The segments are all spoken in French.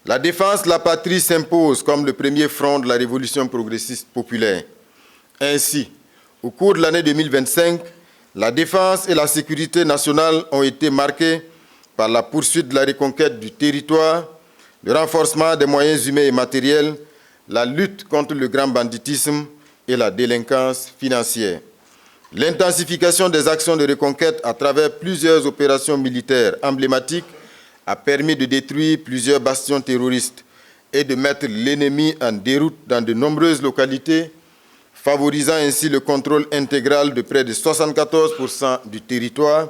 La défense de la patrie s'impose comme le premier front de la révolution progressiste populaire. Ainsi, au cours de l'année 2025, la défense et la sécurité nationale ont été marquées par la poursuite de la reconquête du territoire, le renforcement des moyens humains et matériels, la lutte contre le grand banditisme et la délinquance financière. L'intensification des actions de reconquête à travers plusieurs opérations militaires emblématiques a permis de détruire plusieurs bastions terroristes et de mettre l'ennemi en déroute dans de nombreuses localités, favorisant ainsi le contrôle intégral de près de 74% du territoire.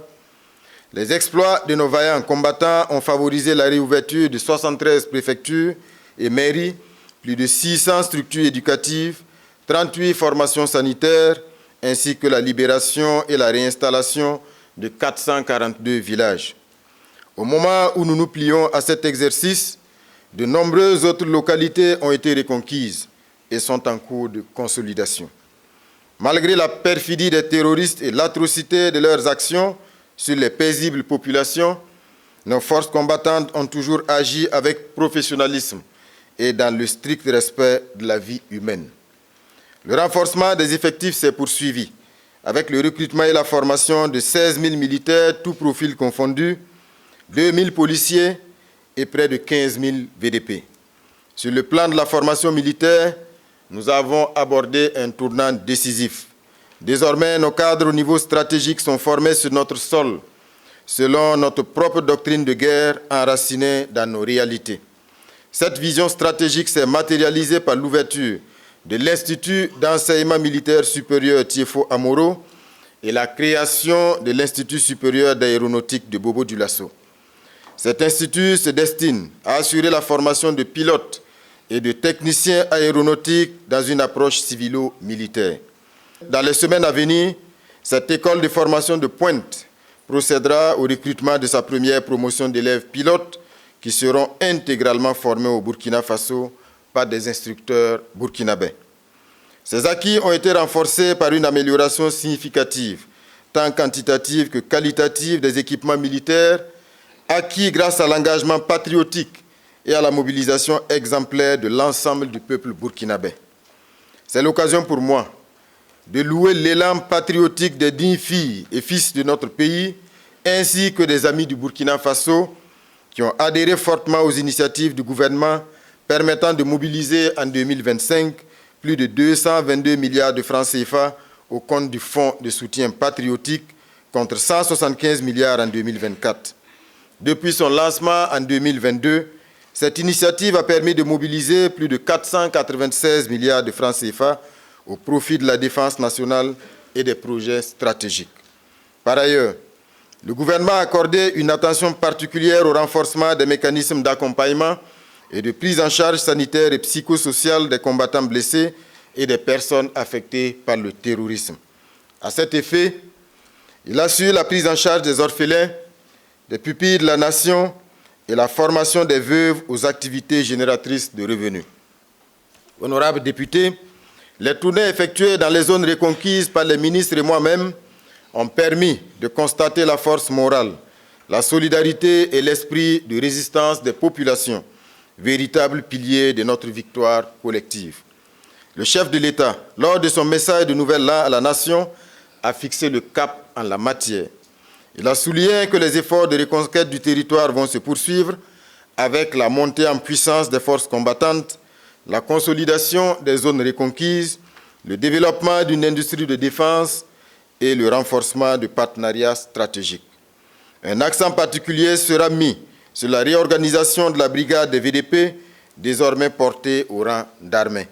Les exploits de nos vaillants combattants ont favorisé la réouverture de 73 préfectures et mairies, plus de 600 structures éducatives, 38 formations sanitaires, ainsi que la libération et la réinstallation de 442 villages. Au moment où nous nous plions à cet exercice, de nombreuses autres localités ont été reconquises et sont en cours de consolidation. Malgré la perfidie des terroristes et l'atrocité de leurs actions sur les paisibles populations, nos forces combattantes ont toujours agi avec professionnalisme et dans le strict respect de la vie humaine. Le renforcement des effectifs s'est poursuivi avec le recrutement et la formation de 16 000 militaires, tous profils confondus, 2 000 policiers et près de 15 000 VDP. Sur le plan de la formation militaire, nous avons abordé un tournant décisif. Désormais, nos cadres au niveau stratégique sont formés sur notre sol, selon notre propre doctrine de guerre enracinée dans nos réalités. Cette vision stratégique s'est matérialisée par l'ouverture de l'Institut d'enseignement militaire supérieur Tiefo Amoro et la création de l'Institut supérieur d'aéronautique de Bobo-Dioulasso. Cet institut se destine à assurer la formation de pilotes et de techniciens aéronautiques dans une approche civilo-militaire. Dans les semaines à venir, cette école de formation de pointe procédera au recrutement de sa première promotion d'élèves pilotes qui seront intégralement formés au Burkina Faso par des instructeurs burkinabés. Ces acquis ont été renforcés par une amélioration significative, tant quantitative que qualitative, des équipements militaires acquis grâce à l'engagement patriotique et à la mobilisation exemplaire de l'ensemble du peuple burkinabé. C'est l'occasion pour moi de louer l'élan patriotique des dignes filles et fils de notre pays, ainsi que des amis du Burkina Faso qui ont adhéré fortement aux initiatives du gouvernement permettant de mobiliser en 2025 plus de 222 milliards de francs CFA au compte du Fonds de soutien patriotique contre 175 milliards en 2024. Depuis son lancement en 2022, cette initiative a permis de mobiliser plus de 496 milliards de francs CFA au profit de la défense nationale et des projets stratégiques. Par ailleurs, le gouvernement a accordé une attention particulière au renforcement des mécanismes d'accompagnement et de prise en charge sanitaire et psychosociale des combattants blessés et des personnes affectées par le terrorisme. À cet effet, il assure la prise en charge des orphelins, des pupilles de la nation et la formation des veuves aux activités génératrices de revenus. Honorables députés, les tournées effectuées dans les zones reconquises par les ministres et moi-même ont permis de constater la force morale, la solidarité et l'esprit de résistance des populations, véritables piliers de notre victoire collective. Le chef de l'État, lors de son message de nouvel an à la nation, a fixé le cap en la matière. Il a souligné que les efforts de reconquête du territoire vont se poursuivre avec la montée en puissance des forces combattantes, la consolidation des zones reconquises, le développement d'une industrie de défense et le renforcement de partenariats stratégiques. Un accent particulier sera mis sur la réorganisation de la brigade des VDP, désormais portée au rang d'armée.